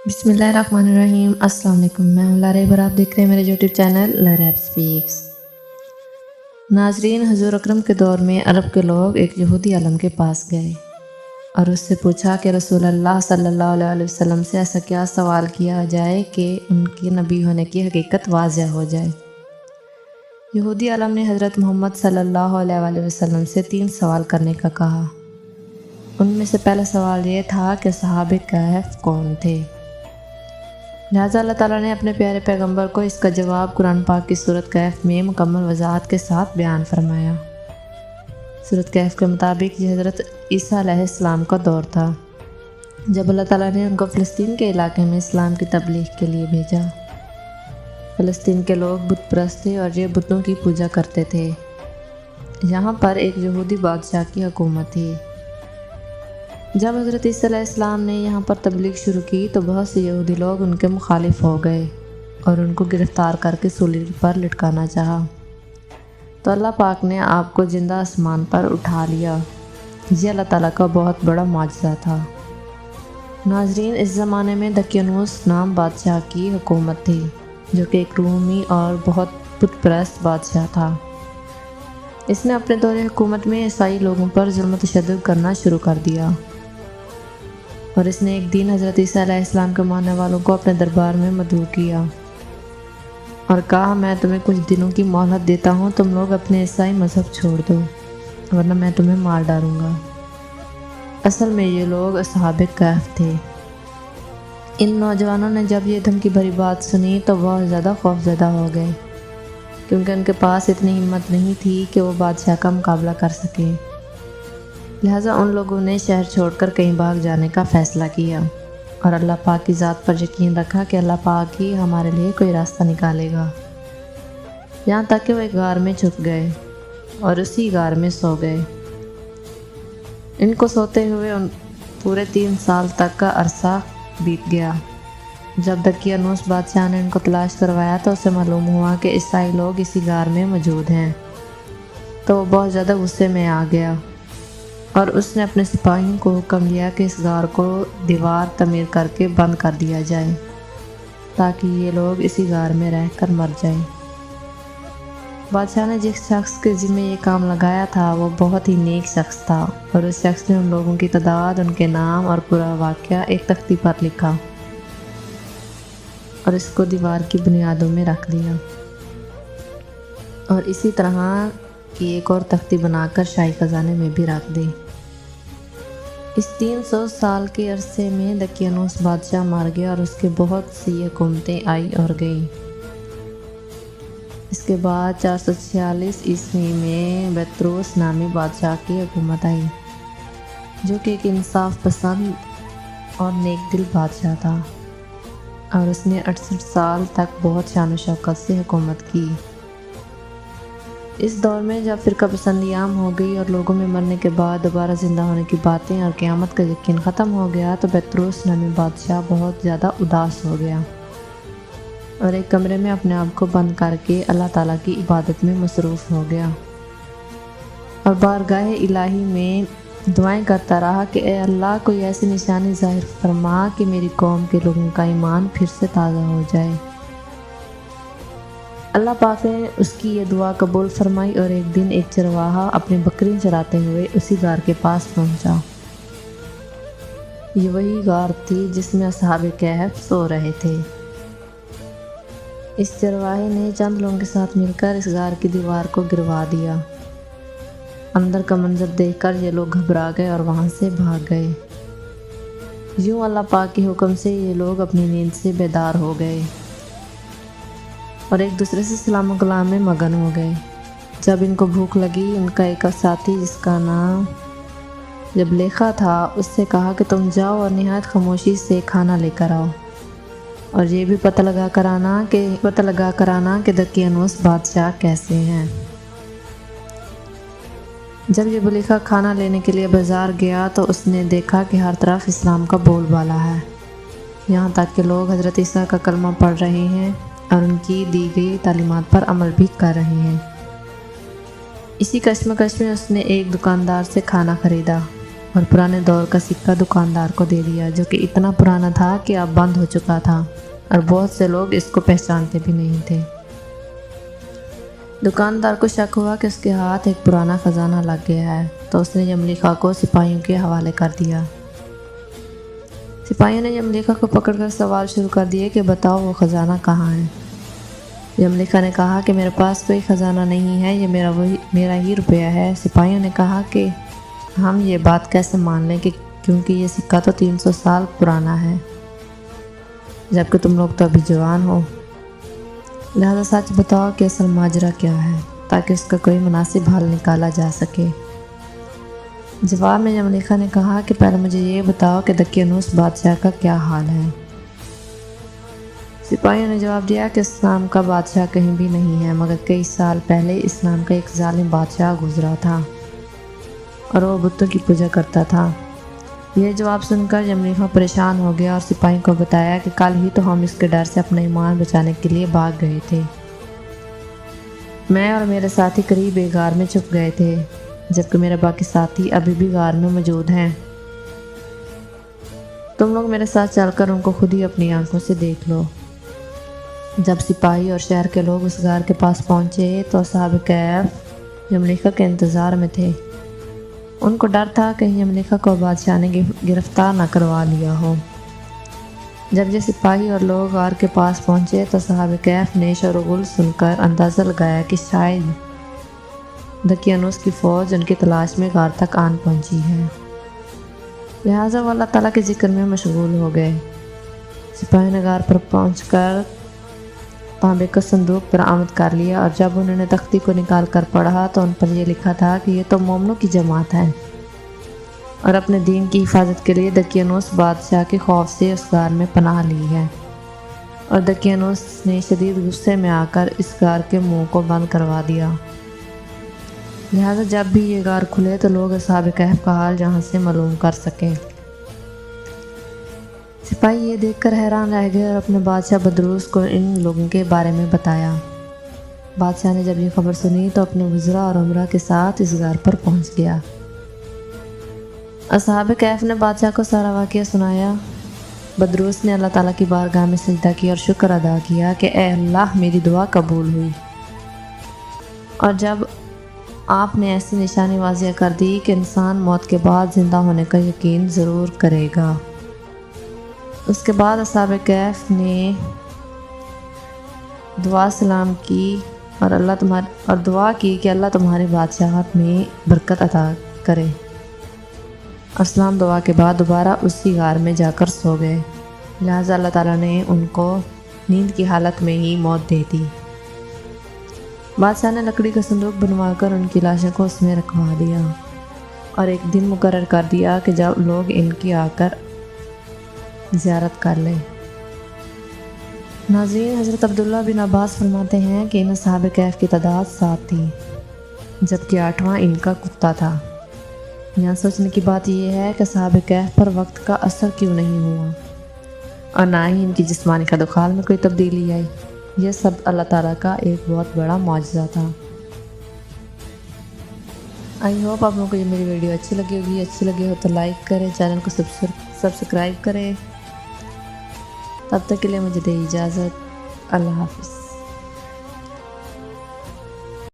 بسم اللہ الرحمن الرحیم۔ السلام علیکم، میں ہوں لارے اور آپ دیکھ رہے ہیں میرے یوٹیوب چینل لریب سپیکس۔ ناظرین، حضور اکرم کے دور میں عرب کے لوگ ایک یہودی عالم کے پاس گئے اور اس سے پوچھا کہ رسول اللہ صلی اللہ علیہ وسلم سے ایسا کیا سوال کیا جائے کہ ان کے نبی ہونے کی حقیقت واضح ہو جائے۔ یہودی عالم نے حضرت محمد صلی اللہ علیہ وسلم سے 3 سوال کرنے کا کہا۔ ان میں سے پہلا سوال یہ تھا کہ صحابہ کہف کون تھے۔ لہٰذا اللہ تعالیٰ نے اپنے پیارے پیغمبر کو اس کا جواب قرآن پاک کی سورۃ کہف میں مکمل وضاحت کے ساتھ بیان فرمایا۔ سورۃ کہف کے مطابق یہ حضرت عیسیٰ علیہ السلام کا دور تھا جب اللہ تعالیٰ نے ان کو فلسطین کے علاقے میں اسلام کی تبلیغ کے لیے بھیجا۔ فلسطین کے لوگ بت پرست تھے اور یہ بتوں کی پوجا کرتے تھے۔ یہاں پر ایک یہودی بادشاہ کی حکومت تھی۔ جب حضرت عیسیٰ علیہ السلام نے یہاں پر تبلیغ شروع کی تو بہت سے یہودی لوگ ان کے مخالف ہو گئے اور ان کو گرفتار کر کے سولی پر لٹکانا چاہا، تو اللہ پاک نے آپ کو زندہ آسمان پر اٹھا لیا۔ یہ اللہ تعالیٰ کا بہت بڑا معجزہ تھا۔ ناظرین، اس زمانے میں دقیانوس نام بادشاہ کی حکومت تھی جو کہ ایک رومی اور بہت بت پرست بادشاہ تھا۔ اس نے اپنے دور حکومت میں عیسائی لوگوں پر ظلم و تشدد کرنا شروع کر دیا، اور اس نے ایک دن حضرت عیسیٰ علیہ السلام کے ماننے والوں کو اپنے دربار میں مدعو کیا اور کہا، میں تمہیں کچھ دنوں کی مہلت دیتا ہوں، تم لوگ اپنے عیسائی مذہب چھوڑ دو ورنہ میں تمہیں مار ڈالوں گا۔ اصل میں یہ لوگ اصحاب کہف تھے۔ ان نوجوانوں نے جب یہ دھمکی بھری بات سنی تو بہت زیادہ خوفزدہ ہو گئے، کیونکہ ان کے پاس اتنی ہمت نہیں تھی کہ وہ بادشاہ کا مقابلہ کر سکیں۔ لہٰذا ان لوگوں نے شہر چھوڑ کر کہیں بھاگ جانے کا فیصلہ کیا اور اللہ پاک کی ذات پر یقین رکھا کہ اللہ پاک ہی ہمارے لیے کوئی راستہ نکالے گا۔ یہاں تک کہ وہ ایک غار میں چھپ گئے اور اسی غار میں سو گئے۔ ان کو سوتے ہوئے پورے 3 سال تک کا عرصہ بیت گیا۔ جب دقیانوس بادشاہ نے ان کو تلاش کروایا تو اسے معلوم ہوا کہ عیسائی لوگ اسی غار میں موجود ہیں، تو وہ بہت زیادہ غصے میں آ گیا اور اس نے اپنے سپاہیوں کو حکم دیا کہ اس غار کو دیوار تعمیر کر کے بند کر دیا جائے تاکہ یہ لوگ اسی غار میں رہ کر مر جائیں۔ بادشاہ نے جس شخص کے ذمہ یہ کام لگایا تھا وہ بہت ہی نیک شخص تھا، اور اس شخص نے ان لوگوں کی تعداد، ان کے نام اور پورا واقعہ ایک تختی پر لکھا اور اس کو دیوار کی بنیادوں میں رکھ دیا، اور اسی طرح کی ایک اور تختی بنا کر شاہی خزانے میں بھی رکھ دی۔ اس 300 سال کے عرصے میں دقیانوس بادشاہ مر گیا اور اس کے بہت سی حکومتیں آئی اور گئیں۔ اس کے بعد 446 عیسوی میں بطرس نامی بادشاہ کی حکومت آئی جو کہ ایک انصاف پسند اور نیک دل بادشاہ تھا، اور اس نے 68 سال تک بہت شان و شوکت سے حکومت کی۔ اس دور میں جب فرقہ پسندی عام ہو گئی اور لوگوں میں مرنے کے بعد دوبارہ زندہ ہونے کی باتیں اور قیامت کا یقین ختم ہو گیا تو بطرس نامی بادشاہ بہت زیادہ اداس ہو گیا اور ایک کمرے میں اپنے آپ کو بند کر کے اللہ تعالیٰ کی عبادت میں مصروف ہو گیا اور بارگاہ الہی میں دعائیں کرتا رہا کہ اے اللہ، کوئی ایسی نشانی ظاہر فرما کہ میری قوم کے لوگوں کا ایمان پھر سے تازہ ہو جائے۔ اللہ پاک نے اس کی یہ دعا قبول فرمائی اور ایک دن ایک چرواہا اپنی بکریاں چراتے ہوئے اسی غار کے پاس پہنچا۔ یہ وہی غار تھی جس میں اصحاب کہف سو رہے تھے۔ اس چرواہے نے چند لوگوں کے ساتھ مل کر اس غار کی دیوار کو گروا دیا۔ اندر کا منظر دیکھ کر یہ لوگ گھبرا گئے اور وہاں سے بھاگ گئے۔ یوں اللہ پاک کے حکم سے یہ لوگ اپنی نیند سے بیدار ہو گئے اور ایک دوسرے سے سلام و کلام میں مگن ہو گئے۔ جب ان کو بھوک لگی، ان کا ایک ساتھی جس کا نام جبلیخا تھا اس سے کہا کہ تم جاؤ اور نہایت خاموشی سے کھانا لے کر آؤ اور یہ بھی پتہ لگا کر آنا کہ دقیانوس بادشاہ کیسے ہیں۔ جب جبلیخا کھانا لینے کے لیے بازار گیا تو اس نے دیکھا کہ ہر طرف اسلام کا بول بالا ہے، یہاں تک کہ لوگ حضرت عیسیٰ کا کلمہ پڑھ رہے ہیں اور ان کی دی گئی تعلیمات پر عمل بھی کر رہے ہیں۔ اسی کشمکش میں اس نے ایک دکاندار سے کھانا خریدا اور پرانے دور کا سکہ دکاندار کو دے دیا، جو کہ اتنا پرانا تھا کہ اب بند ہو چکا تھا اور بہت سے لوگ اس کو پہچانتے بھی نہیں تھے۔ دکاندار کو شک ہوا کہ اس کے ہاتھ ایک پرانا خزانہ لگ گیا ہے، تو اس نے یملیکھا کو سپاہیوں کے حوالے کر دیا۔ سپاہیوں نے یملیکھا کو پکڑ کر سوال شروع کر دیے کہ بتاؤ وہ خزانہ کہاں ہے۔ یملیکھا نے کہا کہ میرے پاس کوئی خزانہ نہیں ہے، یہ میرا ہی روپیہ ہے۔ سپاہیوں نے کہا کہ ہم یہ بات کیسے مان لیں کہ کیونکہ یہ سکہ تو 300 سال پرانا ہے، جبکہ تم لوگ تو ابھی جوان ہو، لہذا سچ بتاؤ کہ اصل ماجرا کیا ہے، تاکہ اس کا کوئی مناسب حل نکالا جا سکے۔ جواب میں یملیکھا نے کہا کہ پہلے مجھے یہ بتاؤ کہ دقیانوس بادشاہ کا کیا حال ہے۔ سپاہیوں نے جواب دیا کہ اس نام کا بادشاہ کہیں بھی نہیں ہے، مگر کئی سال پہلے اس نام کا ایک ظالم بادشاہ گزرا تھا اور وہ بتوں کی پوجا کرتا تھا۔ یہ جواب سن کر یملیکھا پریشان ہو گیا اور سپاہیوں کو بتایا کہ کل ہی تو ہم اس کے ڈر سے اپنا ایمان بچانے کے لیے بھاگ گئے تھے۔ میں اور میرے ساتھی قریب ایک غار میں چھپ گئے تھے، جبکہ میرے باقی ساتھی ابھی بھی غار میں موجود ہیں۔ تم لوگ میرے ساتھ چل کر ان کو خود ہی اپنی آنکھوں سے دیکھ لو۔ جب سپاہی اور شہر کے لوگ اس غار کے پاس پہنچے تو اصحاب کہف یملیکھا کے انتظار میں تھے۔ ان کو ڈر تھا کہیں یملیکھا کو بادشاہ نے گرفتار نہ کروا لیا ہو۔ جب یہ سپاہی اور لوگ غار کے پاس پہنچے تو اصحاب کہف نے شور و غل سن کر اندازہ لگایا کہ شاید دقیانوس کی فوج ان کی تلاش میں غار تک آن پہنچی ہے، لہٰذا وہ اللہ تعالیٰ کے ذکر میں مشغول ہو گئے۔ سپاہی نے غار پر پہنچ کر تانبے کا صندوق برآمد کر لیا، اور جب انہوں نے تختی کو نکال کر پڑھا تو ان پر یہ لکھا تھا کہ یہ تو مومنوں کی جماعت ہے اور اپنے دین کی حفاظت کے لیے دقیانوس بادشاہ کے خوف سے اس غار میں پناہ لی ہے، اور دقیانوس نے شدید غصے میں آ کر اس غار کے منہ کو بند کروا دیا، لہذا جب بھی یہ غار کھلے تو لوگ اصحاب کہف کا حال جہاں سے معلوم کر سکیں۔ سپاہی یہ دیکھ کر حیران رہ گئے اور اپنے بادشاہ بدروس کو ان لوگوں کے بارے میں بتایا۔ بادشاہ نے جب یہ خبر سنی تو اپنے وزراء اور امراء کے ساتھ اس غار پر پہنچ گیا۔ اصحاب کہف نے بادشاہ کو سارا واقعہ سنایا۔ بدروس نے اللہ تعالیٰ کی بارگاہ میں سجدہ کیا اور شکر ادا کیا کہ اے اللہ، میری دعا قبول ہوئی، اور جب آپ نے ایسی نشانی واضح کر دی کہ انسان موت کے بعد زندہ ہونے کا یقین ضرور کرے گا۔ اس کے بعد اصحاب کہف نے دعا سلام کی اور دعا کی کہ اللہ تمہارے بادشاہت میں برکت عطا کرے، اور سلام دعا کے بعد دوبارہ اسی غار میں جا کر سو گئے، لہٰذا اللہ تعالیٰ نے ان کو نیند کی حالت میں ہی موت دے دی۔ بادشاہ نے لکڑی کا صندوق بنوا کر ان کی لاشوں کو اس میں رکھوا دیا اور ایک دن مقرر کر دیا کہ جب لوگ ان کی آ کر زیارت کر لیں۔ ناظرین، حضرت عبداللہ بن عباس فرماتے ہیں کہ ان اصحاب کہف کی تعداد 7 تھی، جبکہ 8واں ان کا کتا تھا۔ یہاں سوچنے کی بات یہ ہے کہ اصحاب کہف پر وقت کا اثر کیوں نہیں ہوا اور نہ ہی ان کی جسمانی خدوخال میں کوئی تبدیلی آئی۔ یہ سب اللہ تعالیٰ کا ایک بہت بڑا معجزہ تھا۔ آئی ہوپ آپ لوگوں کو یہ میری ویڈیو اچھی لگی ہوگی۔ اچھی لگی ہو تو لائک کریں، چینل کو سبسکرائب کریں۔ تب تک کے لیے مجھے دے اجازت، اللہ حافظ۔